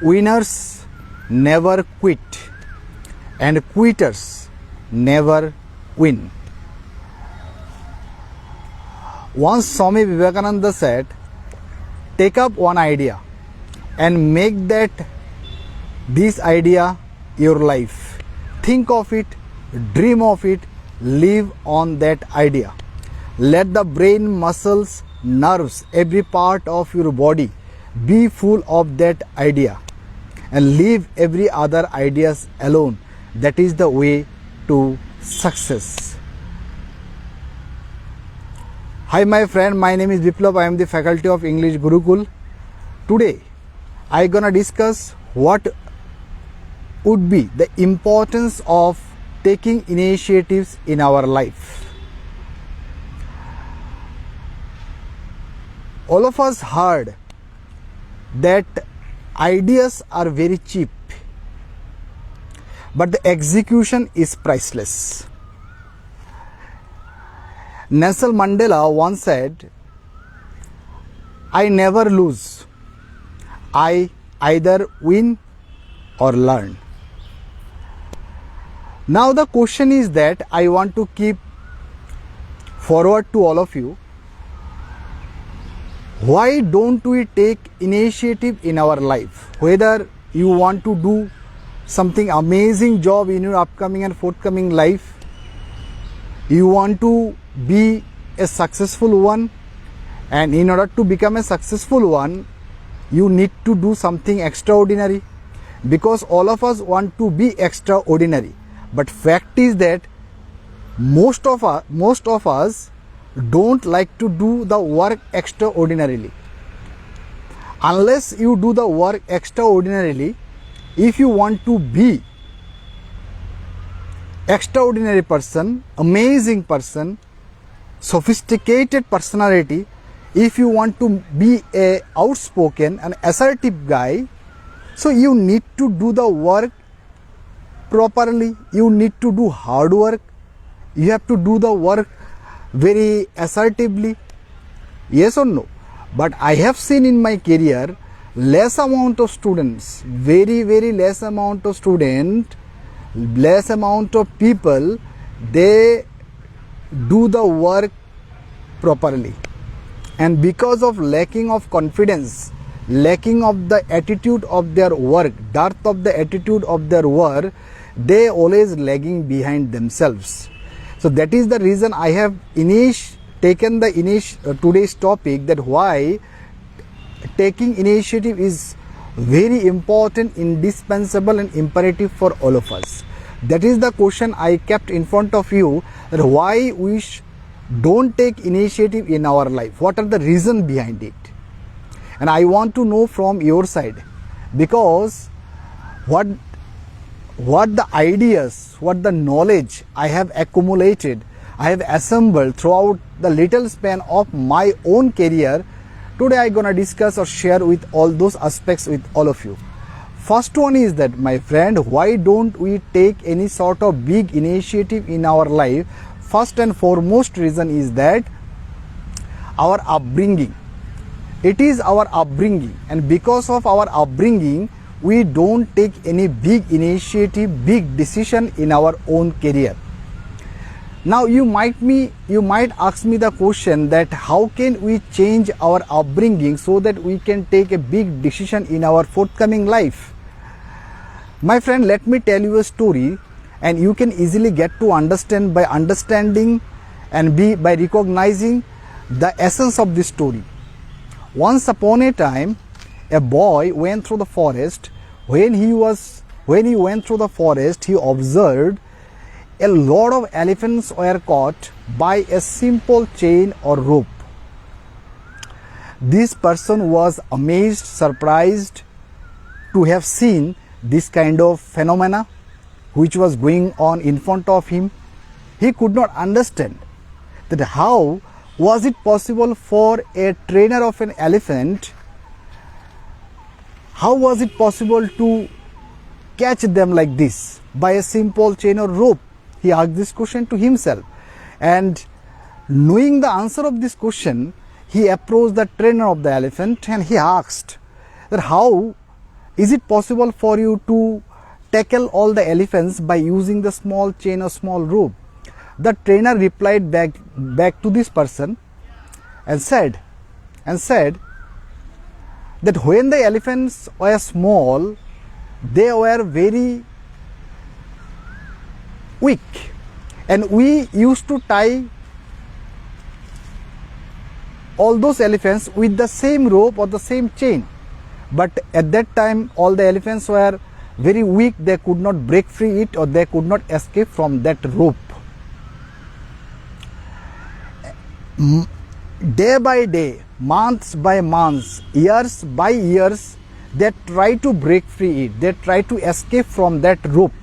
Winners never quit and quitters never win. Once Swami Vivekananda said, take up one idea and make this idea your life. Think of it, dream of it, live on that idea. Let the brain, muscles, nerves, every part of your body be full of that idea and leave every other ideas alone. That is the way to success. Hi my friend, my name is Biplab. I am the faculty of English Gurukul. Today I gonna discuss what would be the importance of taking initiatives in our life. All of us heard that ideas are very cheap, but the execution is priceless. Nelson Mandela once said, I never lose. I either win or learn. Now the question is that I want to keep forward to all of you. Why don't we take initiative in our life? Whether you want to do something amazing job in your upcoming and forthcoming life, you want to be a successful one, and in order to become a successful one, you need to do something extraordinary, because all of us want to be extraordinary. But fact is that most of us don't like to do the work extraordinarily. Unless you do the work extraordinarily, if you want to be extraordinary person, amazing person, sophisticated personality, if you want to be a outspoken and assertive guy, so you need to do the work properly. You need to do hard work. You have to do the work very assertively. Yes or no? But I have seen in my career less amount of students, very less amount of students, less amount of people, they do the work properly. And because of lacking of confidence, lacking of the attitude of their work, dearth of the attitude of their work, they always lagging behind themselves. So that is the reason I have taken today's topic, that why taking initiative is very important, indispensable and imperative for all of us. That is the question I kept in front of you, that why we don't take initiative in our life. What are the reasons behind it? And I want to know from your side, because what the ideas, what the knowledge I have accumulated, I have assembled throughout the little span of my own career, today I gonna discuss or share with all those aspects with all of you. First one is that, my friend, why don't we take any sort of big initiative in our life? First and foremost reason is that our upbringing. It is our upbringing, and because of our upbringing, we don't take any big initiative, big decision in our own career. Now you might ask me the question that how can we change our upbringing so that we can take a big decision in our forthcoming life? My friend, let me tell you a story, and you can easily get to understand by understanding and by recognizing the essence of this story. Once upon a time, a boy went through the forest. When he went through the forest, he observed a lot of elephants were caught by a simple chain or rope. This person was amazed, surprised to have seen this kind of phenomena which was going on in front of him. He could not understand that how was it possible for a trainer of an elephant, how was it possible to catch them like this by a simple chain or rope? He asked this question to himself, and knowing the answer of this question, he approached the trainer of the elephant and he asked that how is it possible for you to tackle all the elephants by using the small chain or small rope? The trainer replied back to this person and said that when the elephants were small, they were very weak, and we used to tie all those elephants with the same rope or the same chain. But at that time all the elephants were very weak, they could not break free it or they could not escape from that rope. Day by day, months by months, years by years, they try to break free it, they try to escape from that rope,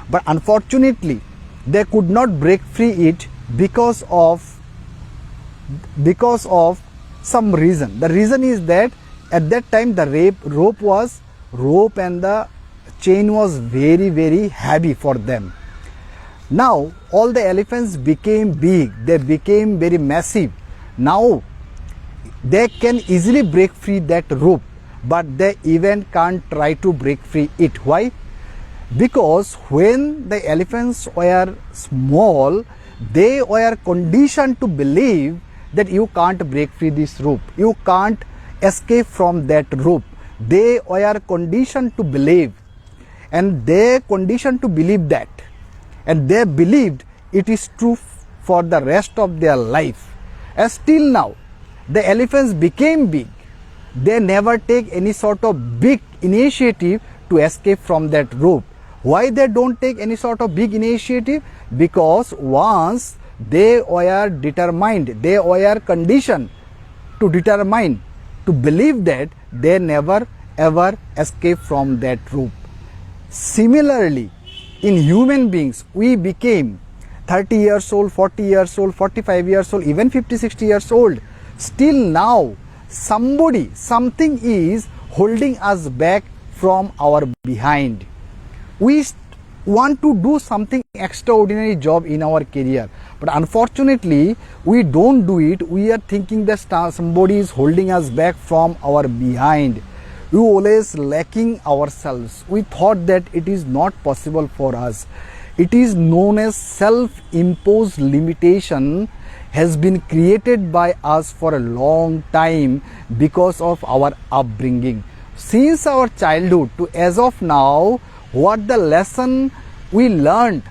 but unfortunately they could not break free it because of some reason. The reason is that at that time the rope and the chain was very heavy for them. Now all the elephants became big, they became very massive. Now they can easily break free that rope, but they even can't try to break free it. Why? Because when the elephants were small, they were conditioned to believe that you can't break free this rope, you can't escape from that rope. They were conditioned to believe, and they conditioned to believe that, and they believed it is true for the rest of their life. And still now the elephants became big, they never take any sort of big initiative to escape from that rope. Why they don't take any sort of big initiative? Because once they were determined, they were conditioned to determine, to believe that they never ever escape from that rope. Similarly, in human beings, we became 30 years old, 40 years old, 45 years old, even 50, 60 years old. Still now, something is holding us back from our behind. We want to do something extraordinary job in our career, but unfortunately we don't do it. We are thinking that somebody is holding us back from our behind. We always lacking ourselves. We thought that it is not possible for us. It is known as self-imposed limitation, has been created by us for a long time because of our upbringing. Since our childhood to as of now, what the lesson we learned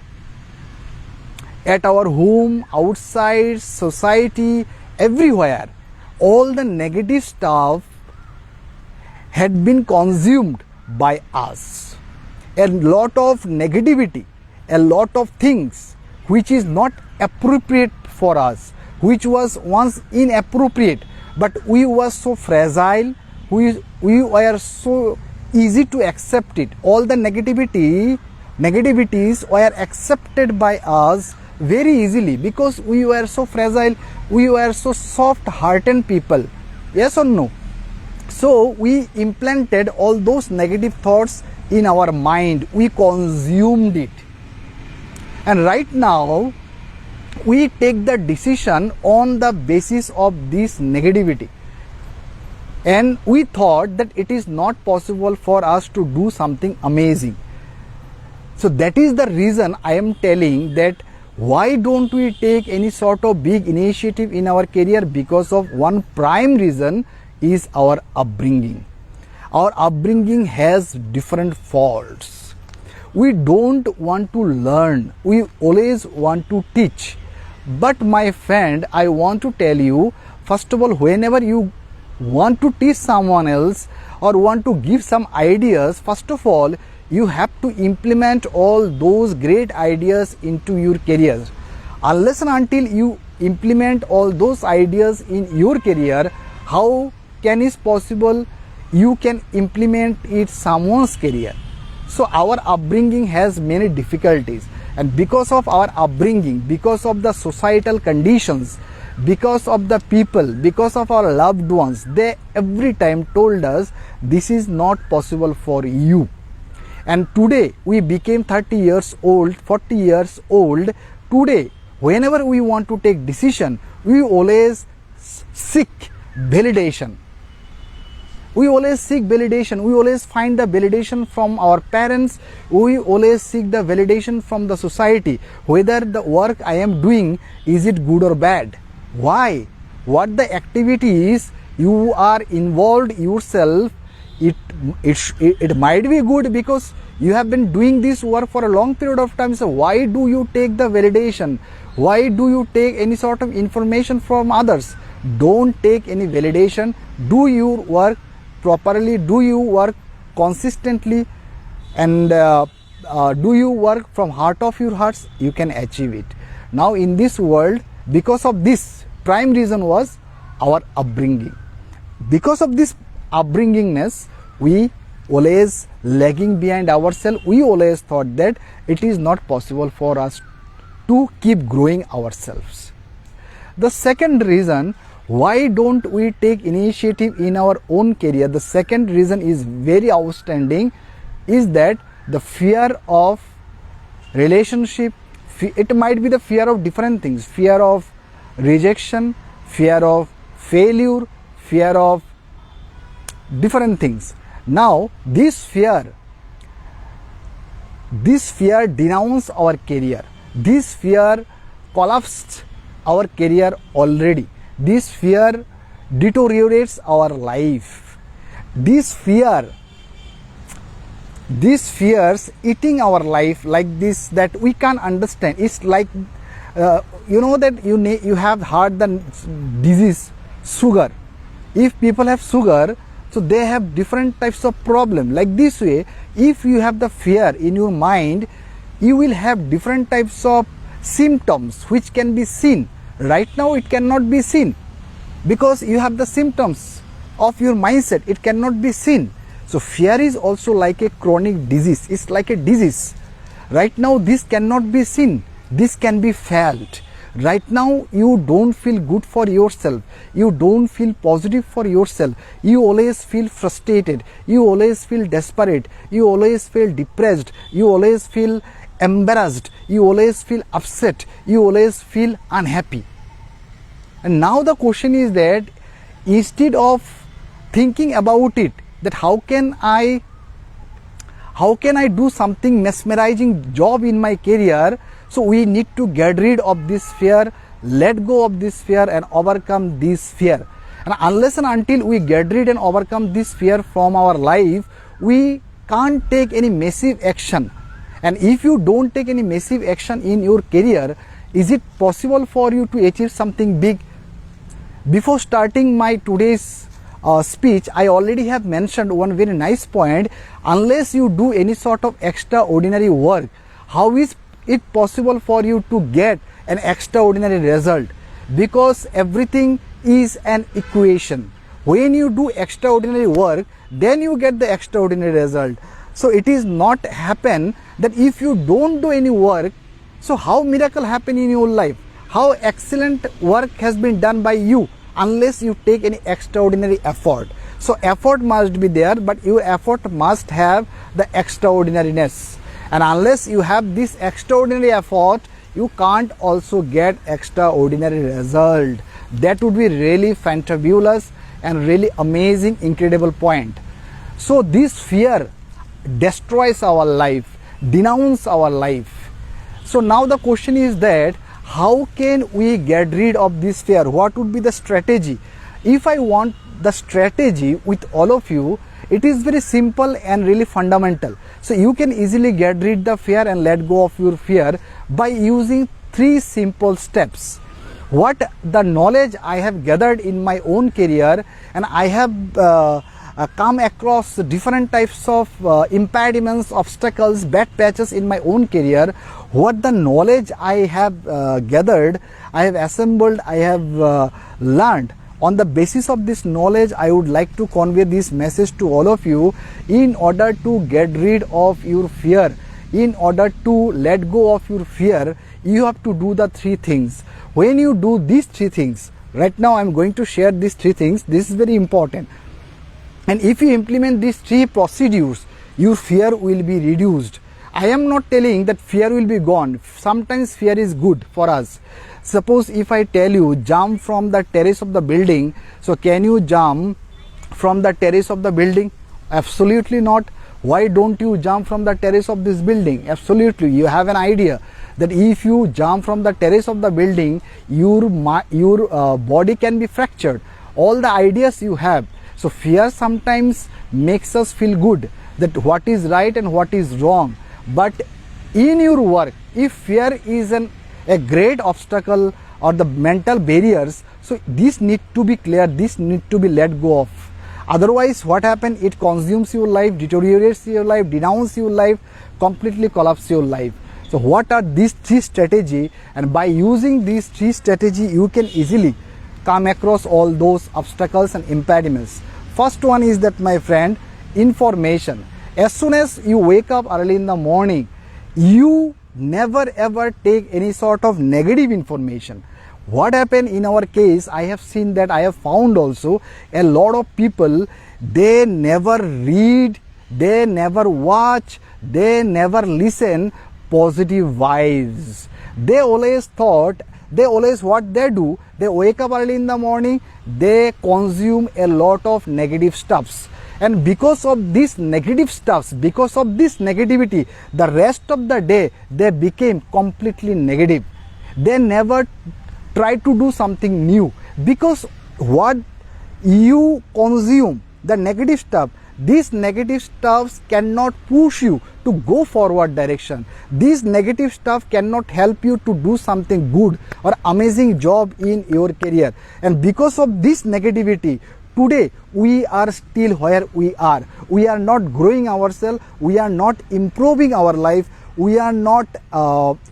at our home, outside, society, everywhere, all the negative stuff had been consumed by us. A lot of negativity, a lot of things which is not appropriate for us, which was once inappropriate, but we were so fragile, we were so easy to accept it. All the negativities were accepted by us very easily because we were so fragile, we were so soft-hearted people. Yes or no? So we implanted all those negative thoughts in our mind, we consumed it, and right now we take the decision on the basis of this negativity, and we thought that it is not possible for us to do something amazing. So that is the reason I am telling that why don't we take any sort of big initiative in our career? Because of one prime reason is our upbringing. Our upbringing has different faults. We don't want to learn, we always want to teach. But my friend, I want to tell you, first of all, whenever you want to teach someone else or want to give some ideas, first of all you have to implement all those great ideas into your career. Unless and until you implement all those ideas in your career, how can it possible you can implement it someone's career? So our upbringing has many difficulties, and because of our upbringing, because of the societal conditions, because of the people, because of our loved ones, they every time told us this is not possible for you. And today we became 30 years old, 40 years old. Today whenever we want to take decision, we always seek validation. We always seek validation. We always find the validation from our parents. We always seek the validation from the society. Whether the work I am doing, is it good or bad? Why? What the activity is you are involved yourself, it might be good because you have been doing this work for a long period of time. So why do you take the validation? Why do you take any sort of information from others? Don't take any validation. Do your work properly, do you work consistently, and do you work from heart of your hearts, you can achieve it. Now in this world, because of this, prime reason was our upbringing. Because of this upbringingness, we always lagging behind ourselves. We always thought that it is not possible for us to keep growing ourselves. The second reason, why don't we take initiative in our own career? The second reason is very outstanding, is that the fear of relationship. It might be the fear of different things, fear of rejection, fear of failure, fear of different things. Now this fear denounces our career. This fear collapsed our career already. This fear deteriorates our life. This fears eating our life like this, that we can't understand. It's like you know that you have heard the disease sugar. If people have sugar, so they have different types of problem. Like this way, if you have the fear in your mind, you will have different types of symptoms which can be seen. Right now it cannot be seen because you have the symptoms of your mindset. It cannot be seen. So fear is also like a chronic disease. It's like a disease. Right now this cannot be seen. This can be felt. Right now you don't feel good for yourself. You don't feel positive for yourself. You always feel frustrated. You always feel desperate. You always feel depressed. You always feel embarrassed. You always feel upset. You always feel unhappy. And now the question is that instead of thinking about it, that how can I do something mesmerizing job in my career, so we need to get rid of this fear, let go of this fear and overcome this fear. And unless and until we get rid and overcome this fear from our life, we can't take any massive action. And if you don't take any massive action in your career, is it possible for you to achieve something big? Before starting my today's speech, I already have mentioned one very nice point. Unless you do any sort of extraordinary work, how is it possible for you to get an extraordinary result? Because everything is an equation. When you do extraordinary work, then you get the extraordinary result. So it is not happen that if you don't do any work, so how miracle happen in your life? How excellent work has been done by you unless you take any extraordinary effort. So effort must be there, but your effort must have the extraordinariness. And unless you have this extraordinary effort, you can't also get extraordinary result. That would be really fantabulous and really amazing, incredible point. So this fear destroys our life, denounce our life. So now the question is that how can we get rid of this fear? What would be the strategy? If I want the strategy with all of you, it is very simple and really fundamental. So you can easily get rid of the fear and let go of your fear by using 3 simple steps. What the knowledge I have gathered in my own career, and I have come across different types of impediments, obstacles, bad patches in my own career. What the knowledge I have gathered, I have assembled, I have learned. On the basis of this knowledge, I would like to convey this message to all of you. In order to get rid of your fear, in order to let go of your fear, you have to do the 3 things. When you do these 3 things, right now I am going to share these 3 things. This is very important. And if you implement these 3 procedures, your fear will be reduced. I am not telling that fear will be gone. Sometimes fear is good for us. Suppose if I tell you jump from the terrace of the building, so can you jump from the terrace of the building? Absolutely not. Why don't you jump from the terrace of this building? Absolutely, you have an idea that if you jump from the terrace of the building, your body can be fractured. All the ideas you have. So fear sometimes makes us feel good that what is right and what is wrong. But in your work, if fear is a great obstacle or the mental barriers, so this need to be clear, this need to be let go of. Otherwise what happens, it consumes your life, deteriorates your life, denounces your life, completely collapses your life. So what are these three strategies, and by using these three strategies you can easily come across all those obstacles and impediments. First one is that, my friend, information. As soon as you wake up early in the morning, you never ever take any sort of negative information. What happened in our case, I have seen that, I have found also a lot of people, they never read, they never watch, they never listen positive vibes. They always thought, what they do, they wake up early in the morning, they consume a lot of negative stuffs. And because of this negative stuffs, because of this negativity, the rest of the day they became completely negative. They never try to do something new, because what you consume, the negative stuff, these negative stuffs cannot push you to go forward direction. This negative stuff cannot help you to do something good or amazing job in your career. And because of this negativity, today we are still where we are. We are not growing ourselves, we are not improving our life, we are not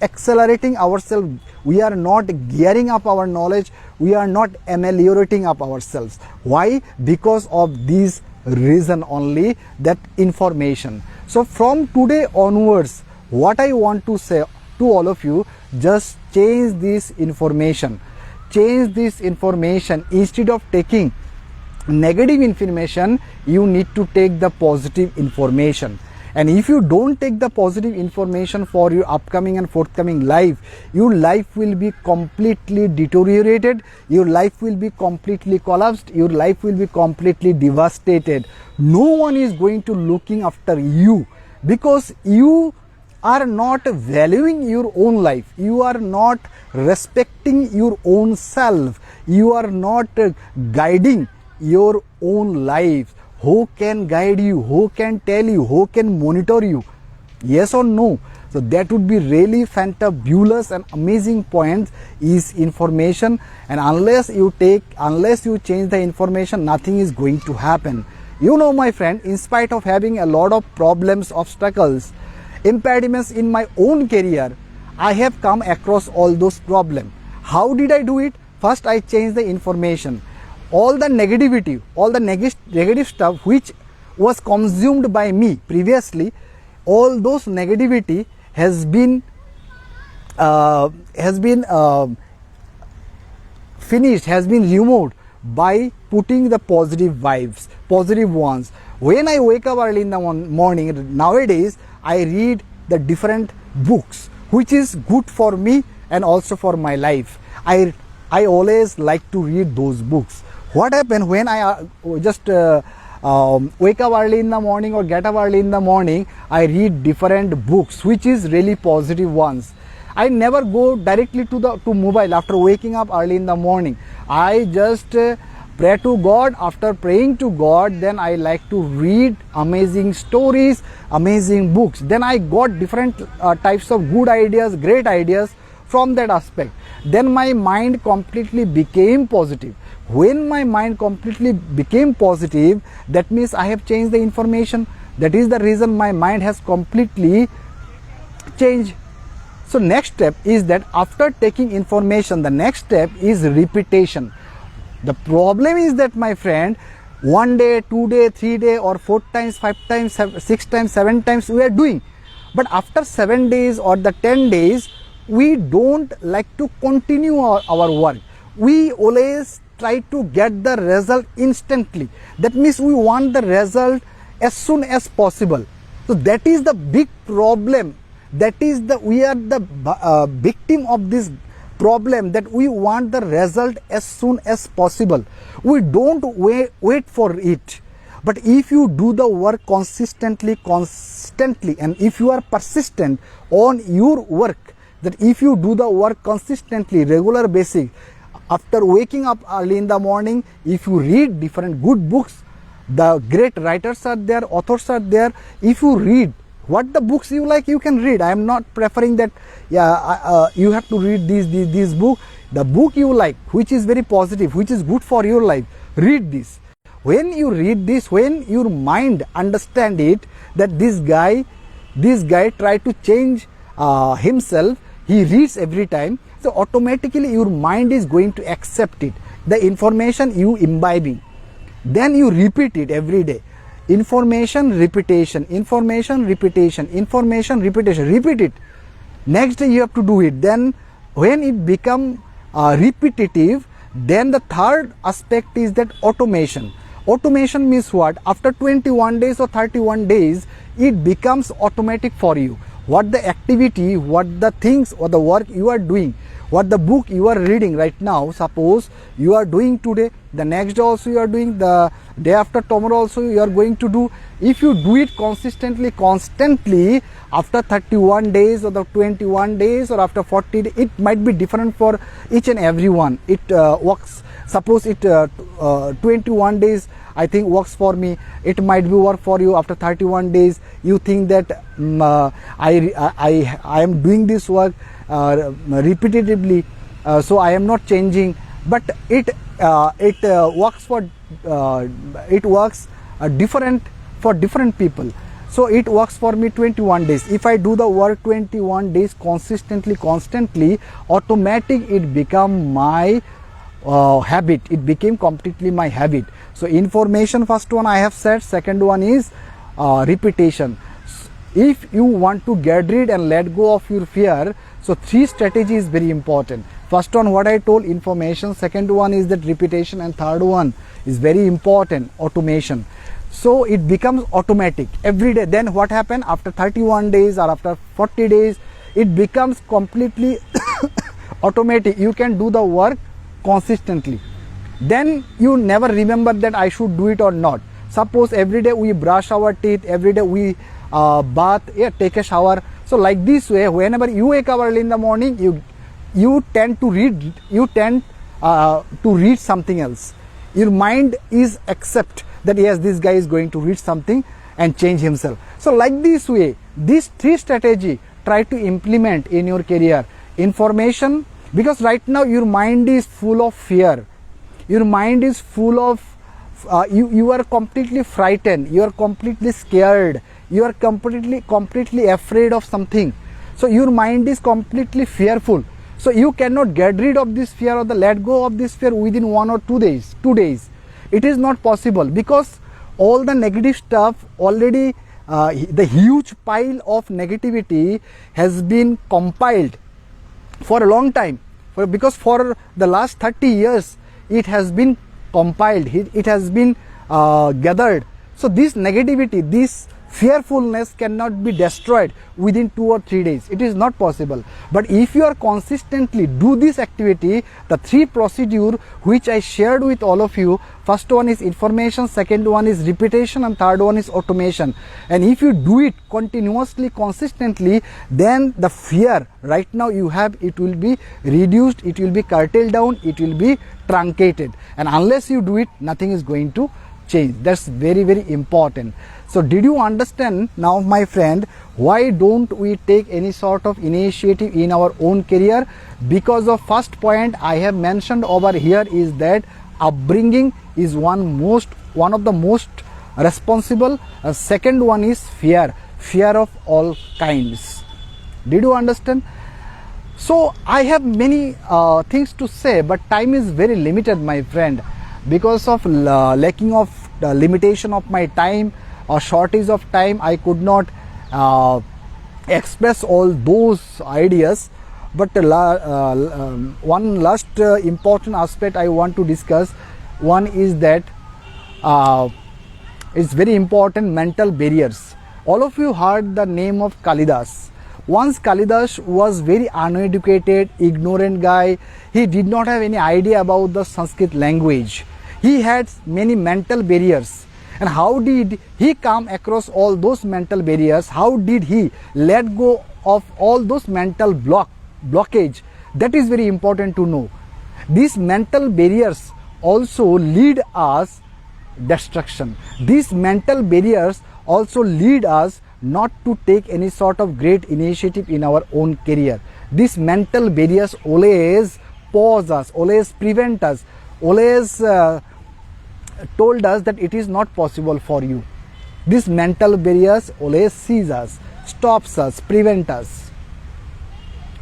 accelerating ourselves, we are not gearing up our knowledge, we are not ameliorating up ourselves. Why? Because of this reason only, that information. So from today onwards, what I want to say to all of you, just change this information. Change this information. Instead of taking negative information, you need to take the positive information. And if you don't take the positive information for your upcoming and forthcoming life, your life will be completely deteriorated, your life will be completely collapsed, your life will be completely devastated. No one is going to looking after you, because you are not valuing your own life, you are not respecting your own self, you are not guiding your own life. Who can guide you? Who can tell you? Who can monitor you? Yes or no? So that would be really fantabulous and amazing point is information. And unless you change the information, nothing is going to happen. You know, my friend, in spite of having a lot of problems, obstacles, impediments in my own career, I have come across all those problems. How did I do it? First, I changed the information. All the negativity, all the negative stuff which was consumed by me previously, all those negativity has been finished, has been removed by putting the positive vibes, positive ones. When I wake up early in the morning, nowadays I read the different books which is good for me and also for my life. I always like to read those books. What happened when I just wake up early in the morning or get up early in the morning, I read different books which is really positive ones. I never go directly to mobile after waking up early in the morning. I just pray to God. After praying to God, then I like to read amazing stories, amazing books. Then I got different types of good ideas, great ideas from that aspect. Then my mind completely became positive. When my mind completely became positive, that means I have changed the information. That is the reason my mind has completely changed. So next step is that after taking information, the next step is repetition. The problem is that, my friend, 1 day, 2 day, 3 day or 4 times, 5 times, 6 times, 7 times we are doing. But after 7 days or the 10 days, we don't like to continue our work. We always try to get the result instantly. That means we want the result as soon as possible. So that is the big problem. That is we are the victim of this problem that we want the result as soon as possible. We don't wait for it. But if you do the work constantly, and if you are persistent on your work, that if you do the work consistently, regular basis, after waking up early in the morning, if you read different good books, the great writers are there, authors are there. If you read what the books you like, you can read. I am not preferring that you have to read these book. The book you like, which is very positive, which is good for your life, read this. When you read this, when your mind understand it, that this guy try to change himself, he reads every time, so automatically your mind is going to accept it, the information you imbibing. Then you repeat it every day. Information, repetition, information, repetition, information, repetition. Repeat it. Next day you have to do it. Then when it become repetitive, then the third aspect is that automation. Automation means what? After 21 days or 31 days, it becomes automatic for you. What the activity, what the things or the work you are doing, what the book you are reading right now, suppose you are doing today, the next day also you are doing, the day after tomorrow also you are going to do. If you do it consistently, constantly, after 31 days or the 21 days or after 40 days, it might be different for each and every one. It works. Suppose it 21 days I think works for me, it might be work for you. After 31 days you think that I am doing this work repetitively, so I am not changing, but it works different for different people. So it works for me 21 days. If I do the work 21 days consistently, constantly, automatic it become my habit. It became completely my habit. So information, first one I have said. Second one is repetition. If you want to get rid and let go of your fear, so three strategies is very important. First one what I told, information. Second one is that repetition, and third one is very important, automation. So it becomes automatic every day. Then what happen after 31 days or after 40 days, it becomes completely automatic. You can do the work consistently. Then you never remember that I should do it or not. Suppose every day we brush our teeth, every day we bath, take a shower. So like this way, whenever you wake up early in the morning, you tend to read something else. Your mind is accept that yes, this guy is going to read something and change himself. So like this way, these three strategy try to implement in your career. Information, because right now your mind is full of fear. Your mind is full of you are completely frightened, you are completely scared, you are completely afraid of something. So your mind is completely fearful. So you cannot get rid of this fear or let go of this fear within 1 or 2 days. 2 days. It is not possible, because all the negative stuff already, the huge pile of negativity has been compiled for a long time. Because for the last 30 years, it has been compiled, it has been gathered. So this negativity, this fearfulness cannot be destroyed within 2 or 3 days. It is not possible. But if you are consistently do this activity, the three procedure which I shared with all of you, first one is information, second one is repetition, and third one is automation. And if you do it continuously, consistently, then the fear right now you have, it will be reduced, it will be curtailed down, it will be truncated. And unless you do it, nothing is going to change. That's very, very important. So did you understand now, my friend, why don't we take any sort of initiative in our own career? Because of first point I have mentioned over here is that upbringing is one of the most responsible. Second one is fear of all kinds. Did you understand? So I have many things to say, but time is very limited, my friend. Because of lacking of limitation of my time or shortage of time, I could not express all those ideas. But one last important aspect I want to discuss. One is that it's very important, mental barriers. All of you heard the name of Kalidas. Once Kalidas was very uneducated, ignorant guy. He did not have any idea about the Sanskrit language. He had many mental barriers. And how did he come across all those mental barriers? How did he let go of all those mental blockage? That is very important to know. These mental barriers also lead us destruction. These mental barriers also lead us not to take any sort of great initiative in our own career. These mental barriers always pause us, always prevent us, always told us that it is not possible for you. These mental barriers always seize us, stops us, prevent us.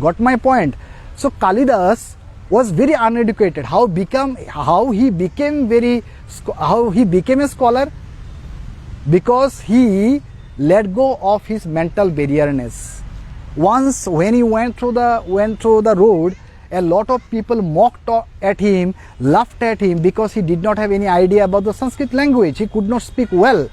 Got my point? So Kalidas was very uneducated. How he became a scholar? Because he let go of his mental barrierness. Once when he went through the road, a lot of people mocked at him, laughed at him because he did not have any idea about the Sanskrit language. He could not speak well.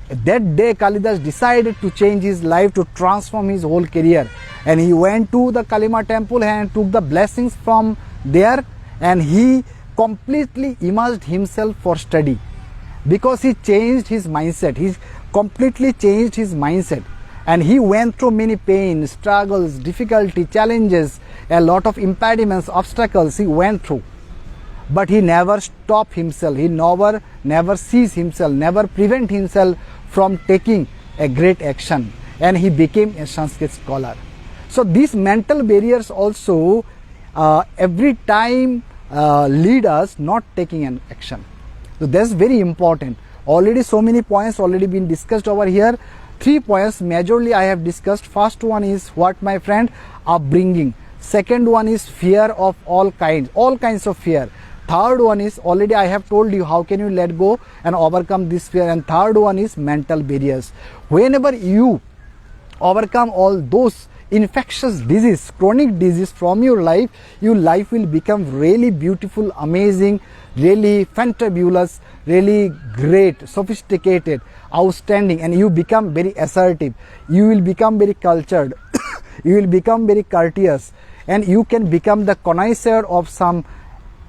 That day Kalidas decided to change his life, to transform his whole career, and he went to the Kalima temple and took the blessings from there, and he completely immersed himself for study because he changed his mindset. He completely changed his mindset, and he went through many pain, struggles, difficulty, challenges, a lot of impediments, obstacles he went through. But he never stopped himself. He never ceased himself, never prevent himself from taking a great action, and he became a Sanskrit scholar. So these mental barriers also every time lead us not taking an action. So that's very important. Already so many points already been discussed over here. 3 points majorly I have discussed. First one is what, my friend? Upbringing. Second one is fear of all kinds of fear. Third one is, already I have told you how can you let go and overcome this fear. And third one is mental barriers. Whenever you overcome all those infectious disease, chronic disease from your life will become really beautiful, amazing, really fantabulous, really great, sophisticated, outstanding, and you become very assertive. You will become very cultured. You will become very courteous, and you can become the connoisseur of some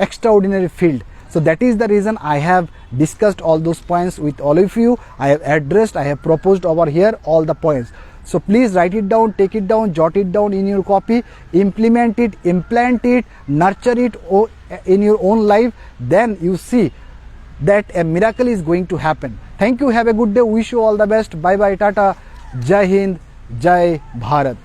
extraordinary field. So that is the reason I have discussed all those points with all of you. I have addressed, I have proposed over here all the points. So please write it down, take it down, jot it down in your copy, implement it, implant it, nurture it in your own life. Then you see that a miracle is going to happen. Thank you. Have a good day. Wish you all the best. Bye bye. Tata. Jai Hind. Jai Bharat.